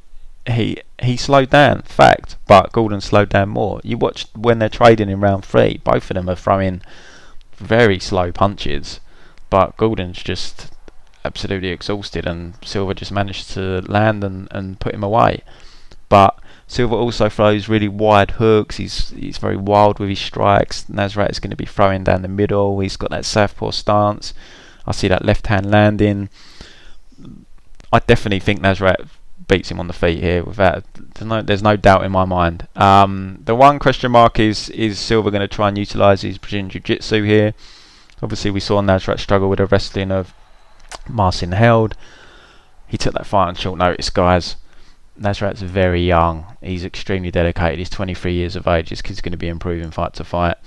he slowed down, fact, but Gordon slowed down more. You watch when they're trading in round 3, both of them are throwing very slow punches, but Gordon's just absolutely exhausted and Silva just managed to land and put him away. But Silva also throws really wide hooks. He's very wild with his strikes. Nasrat is going to be throwing down the middle. He's got that southpaw stance. I see that left hand landing. I definitely think Nasrat beats him on the feet here. There's no doubt in my mind. The one question mark is Silva going to try and utilise his Brazilian Jiu-Jitsu here? Obviously we saw Nasrat struggle with the wrestling of Marcin Held. He took that fight on short notice, guys. Nasrat's very young. He's extremely dedicated. He's 23 years of age. This kid's going to be improving fight to fight.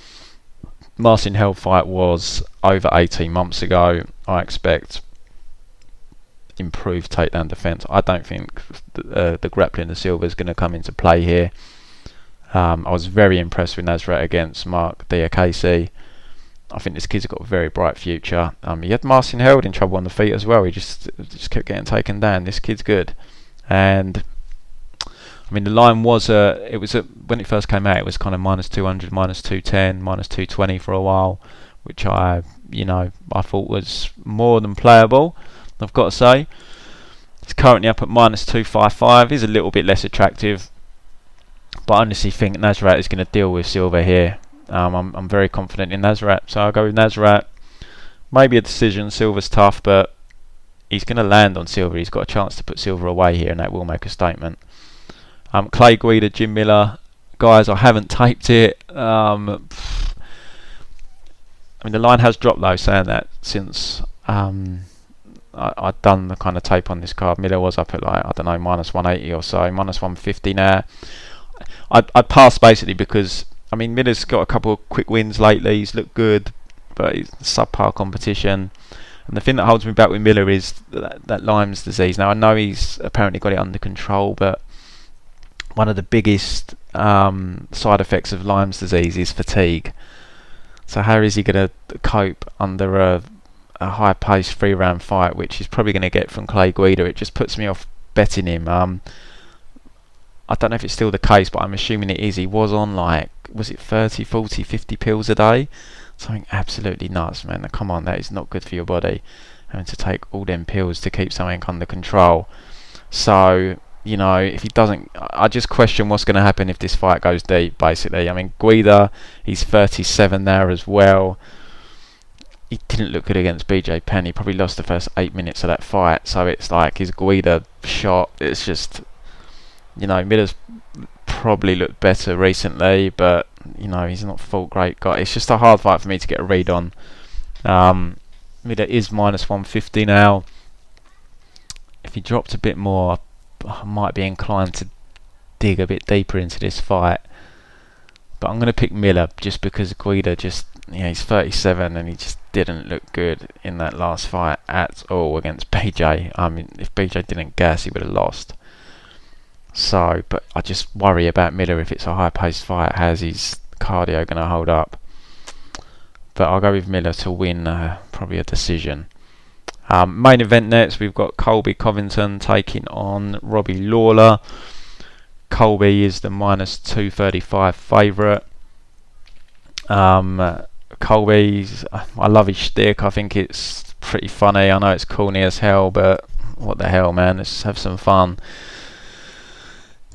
Marcin Held fight was over 18 months ago. I expect improved takedown defence. I don't think the grappling of Silva is going to come into play here. I was very impressed with Nasrat against Mark Diakese. I think this kid's got a very bright future. He had Marcin Held in trouble on the feet as well. He just kept getting taken down. This kid's good. And I mean, the line was when it first came out, it was kind of -200, -210, -220 for a while, which I thought was more than playable, I've got to say. It's currently up at -255. He's a little bit less attractive, but I honestly think Nasrat is going to deal with Silva here. I'm very confident in Nasrat, so I'll go with Nasrat. Maybe a decision. Silva's tough, but he's going to land on Silva. He's got a chance to put Silva away here, and that will make a statement. Clay Guida, Jim Miller. Guys, I haven't taped it. I mean, the line has dropped though, saying that since I'd done the kind of tape on this card. Miller was up at -180 or so, -150 now. I'd pass basically because I mean Miller's got a couple of quick wins lately. He's looked good, but it's subpar competition. And the thing that holds me back with Miller is that Lyme's disease. Now I know he's apparently got it under control, but one of the biggest side effects of Lyme's disease is fatigue. So how is he going to cope under a high-paced 3-round fight, which he's probably going to get from Clay Guida? It just puts me off betting him. I don't know if it's still the case, but I'm assuming it is. He was on was it 30, 40, 50 pills a day? Something absolutely nuts, man. Come on, that is not good for your body, having to take all them pills to keep something under control. So, if he doesn't, I just question what's going to happen if this fight goes deep, basically. I mean, Guida, he's 37 now as well. He didn't look good against BJ Penn. He probably lost the first 8 minutes of that fight. So it's like his Guida shot. It's just, Miller's probably looked better recently, but, he's not full great guy. It's just a hard fight for me to get a read on. Miller is minus 150 now. If he dropped a bit more, I might be inclined to dig a bit deeper into this fight. But I'm going to pick Miller just because Guida he's 37 and he just didn't look good in that last fight at all against BJ. I mean, if BJ didn't gas, he would have lost. So, but I just worry about Miller if it's a high-paced fight. How's his cardio going to hold up? But I'll go with Miller to win, probably a decision. Main event next, we've got Colby Covington taking on Robbie Lawler. Colby is the minus 235 favourite. Colby's, I love his shtick. I think it's pretty funny. I know it's corny as hell, but what the hell, man? Let's have some fun.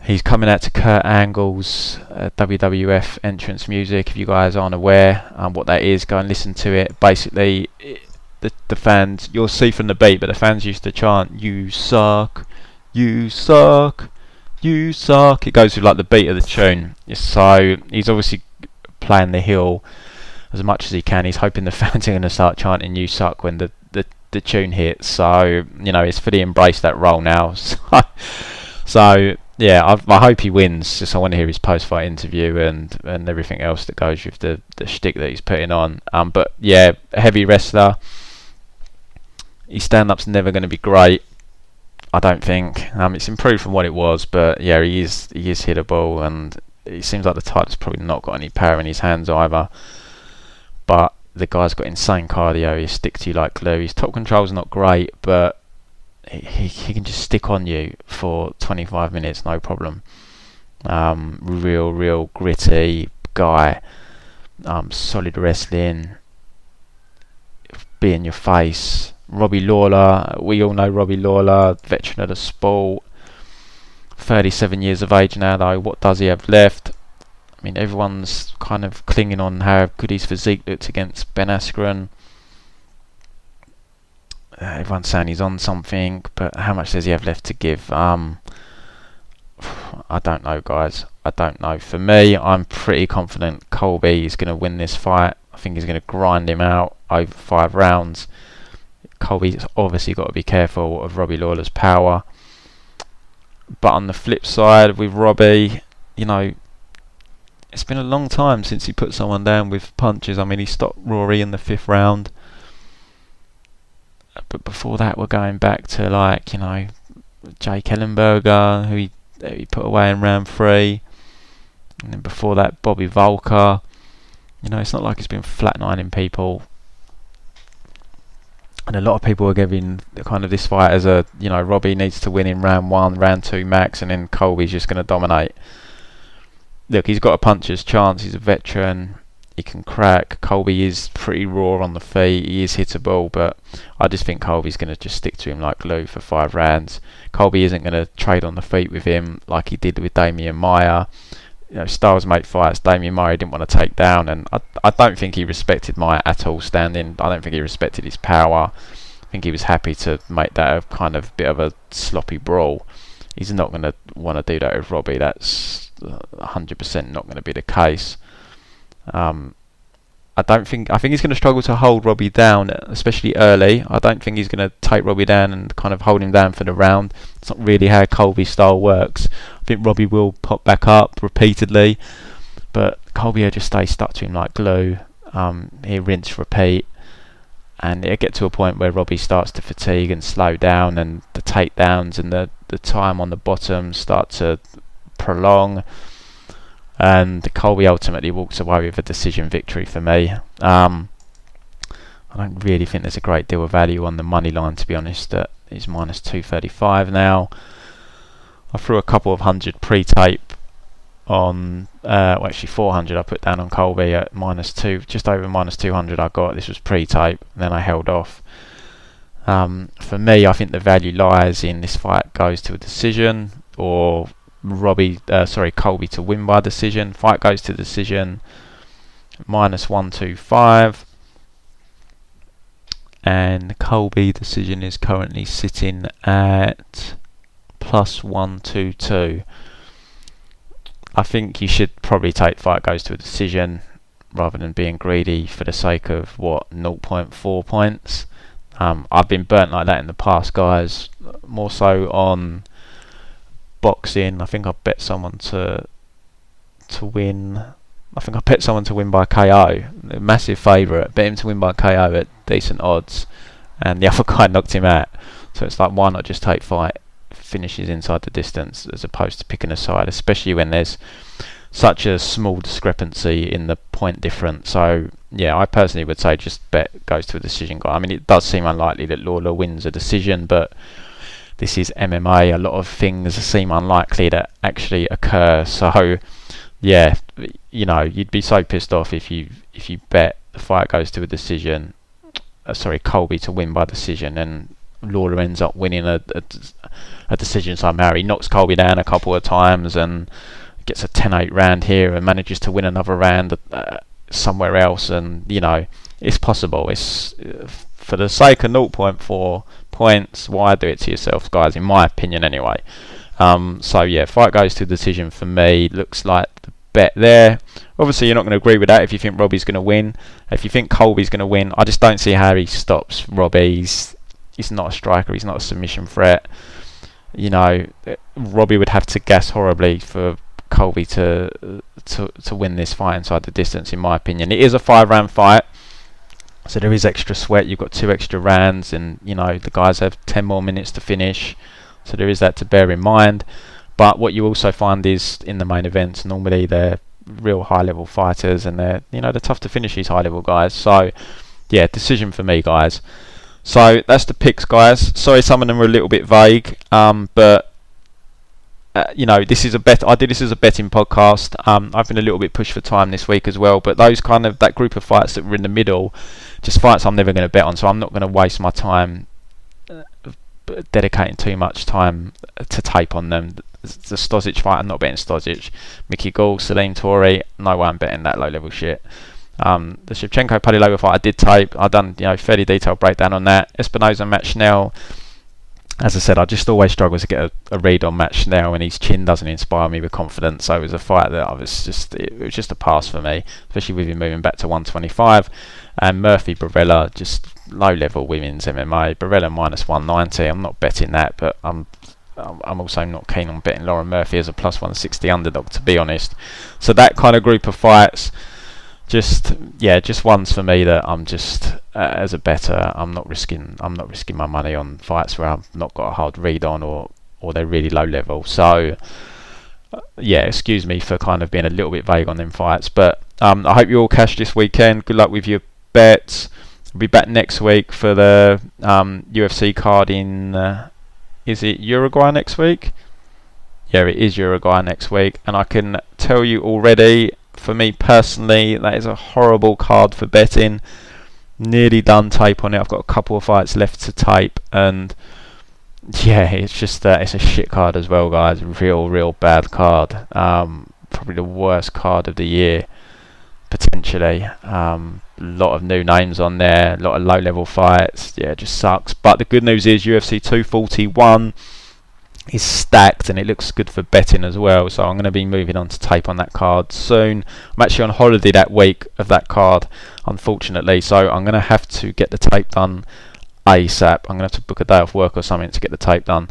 He's coming out to Kurt Angle's WWF entrance music. If you guys aren't aware what that is, go and listen to it. Basically, the fans, you'll see from the beat, but the fans used to chant, "You suck, you suck, you suck." It goes with like the beat of the tune. So he's obviously playing the heel as much as he can. He's hoping the fans are going to start chanting "You suck" when the tune hits. So he's fully embraced that role now. So yeah, I hope he wins. Just I want to hear his post-fight interview and everything else that goes with the shtick that he's putting on. But yeah, heavy wrestler. His stand-up's never going to be great, I don't think. It's improved from what it was, but yeah, he is hittable, and it seems like the type that's probably not got any power in his hands either. But the guy's got insane cardio. He sticks to you like glue. His top control's not great, but he can just stick on you for 25 minutes, no problem. Real gritty guy. Solid wrestling. Be in your face. Robbie Lawler, we all know Robbie Lawler, veteran of the sport. 37 years of age now though. What does he have left? I mean, everyone's kind of clinging on how good his physique looked against Ben Askren. Everyone's saying he's on something, but how much does he have left to give? I don't know, guys. I don't know. For me, I'm pretty confident Colby is going to win this fight. I think he's going to grind him out over 5 rounds. Colby's obviously got to be careful of Robbie Lawler's power. But on the flip side, with Robbie, it's been a long time since he put someone down with punches. I mean, he stopped Rory in the 5th round. But before that, we're going back to Jake Ellenberger, who he put away in round 3. And then before that, Bobby Volker. It's not like he's been flatlining people. And a lot of people are giving kind of this fight as a, Robbie needs to win in round 1, round 2 max, and then Colby's just going to dominate. Look, he's got a puncher's chance. He's a veteran. He can crack. Colby is pretty raw on the feet. He is hittable, but I just think Colby's going to just stick to him like glue for 5 rounds. Colby isn't going to trade on the feet with him like he did with Damian Maia. Styles make fights. Damian Maia didn't want to take down, and I don't think he respected Maia at all standing. I don't think he respected his power. I think he was happy to make that a kind of bit of a sloppy brawl. He's not going to want to do that with Robbie. That's 100% not going to be the case. I think he's going to struggle to hold Robbie down, especially early. I don't think he's going to take Robbie down and kind of hold him down for the round. It's not really how Colby's style works. I think Robbie will pop back up repeatedly, but Colby will just stay stuck to him like glue. He'll rinse, repeat, and it'll get to a point where Robbie starts to fatigue and slow down, and the takedowns and the time on the bottom start to prolong, and Colby ultimately walks away with a decision victory for me. I don't really think there's a great deal of value on the money line, to be honest. It's minus 235 now. I threw a couple of hundred pre-tape on, actually 400 I put down on Colby at -2, just over -200 I got. This was pre-tape, and then I held off. For me, I think the value lies in this fight goes to a decision, or Colby to win by decision. Fight goes to decision, -125. And Colby decision is currently sitting at +122. I think you should probably take fight goes to a decision rather than being greedy for the sake of 0.4 points. I've been burnt like that in the past, guys, more so on boxing. I think I bet someone to win. I think I bet someone to win by KO. A massive favourite. Bet him to win by KO at decent odds, and the other guy knocked him out. So it's like, why not just take fight finishes inside the distance as opposed to picking a side, especially when there's such a small discrepancy in the point difference. So yeah, I personally would say just bet goes to a decision guy. I mean, it does seem unlikely that Lawler wins a decision, but this is MMA. A lot of things seem unlikely to actually occur. So yeah, you know, you'd be so pissed off if you bet the fight goes to a decision. Colby to win by decision, and Lawler ends up winning a decision somehow. He knocks Colby down a couple of times and gets a 10-8 round here and manages to win another round somewhere else. And you know, it's possible. It's for the sake of 0.4 points. Why do it to yourself, guys? In my opinion, anyway. So yeah, fight goes to decision for me. Looks like the bet there. Obviously, you're not going to agree with that if you think Robbie's going to win. If you think Colby's going to win, I just don't see how he stops Robbie. He's not a striker. He's not a submission threat. You know, Robbie would have to gas horribly for Colby to win this fight inside the distance, in my opinion. It is a 5-round fight, so there is extra sweat. You've got 2 extra rounds, and you know the guys have 10 more minutes to finish. So there is that to bear in mind. But what you also find is in the main events, normally they're real high-level fighters, and they're tough to finish, these high-level guys. So yeah, decision for me, guys. So that's the picks, guys. Sorry, some of them were a little bit vague, but you know, this is a bet. I did this as a betting podcast. I've been a little bit pushed for time this week as well, but that group of fights that were in the middle, just fights I'm never going to bet on. So I'm not going to waste my time dedicating too much time to tape on them. The Stosic fight, I'm not betting Stosic. Mickey Gall, Salim, Touahri, no way I'm betting that low level shit. The Shevchenko Pudilová fight I did tape. I've done fairly detailed breakdown on that. Espinosa Matt Schnell, as I said, I just always struggle to get a read on Matt Schnell, and his chin doesn't inspire me with confidence. So it was a fight that it was just a pass for me, especially with him moving back to 125. And Murphy Barella, just low level women's MMA. Barella -190. I'm not betting that, but I'm also not keen on betting Lauren Murphy as a +160 underdog, to be honest. So that kind of group of fights, just ones for me that I'm just as a bettor, I'm not risking my money on fights where I've not got a hard read on, or they're really low level. So yeah, excuse me for kind of being a little bit vague on them fights, but I hope you all cash this weekend. Good luck with your bets. I'll be back next week for the UFC card in is it Uruguay next week? Yeah, it is Uruguay next week, and I can tell you already, for me personally, that is a horrible card for betting. Nearly done tape on it. I've got a couple of fights left to tape, and yeah, it's just that it's a shit card as well, guys. Real bad card. Probably the worst card of the year, potentially. Lot of new names on there, a lot of low-level fights. Yeah, it just sucks. But the good news is UFC 241 is stacked, and it looks good for betting as well. So I'm going to be moving on to tape on that card soon. I'm actually on holiday that week of that card, unfortunately. So I'm going to have to get the tape done ASAP. I'm going to have to book a day off work or something to get the tape done.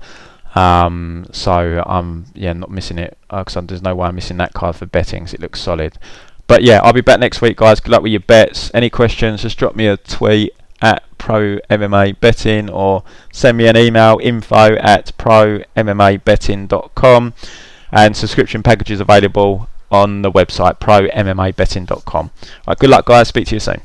So I'm not missing it, because there's no way I'm missing that card for betting, 'cause it looks solid. But yeah, I'll be back next week, guys. Good luck with your bets. Any questions, just drop me a tweet at Pro MMA Betting, or send me an email, info@prommmabetting.com, and subscription packages available on the website prommmabetting.com. Right, good luck, guys. Speak to you soon.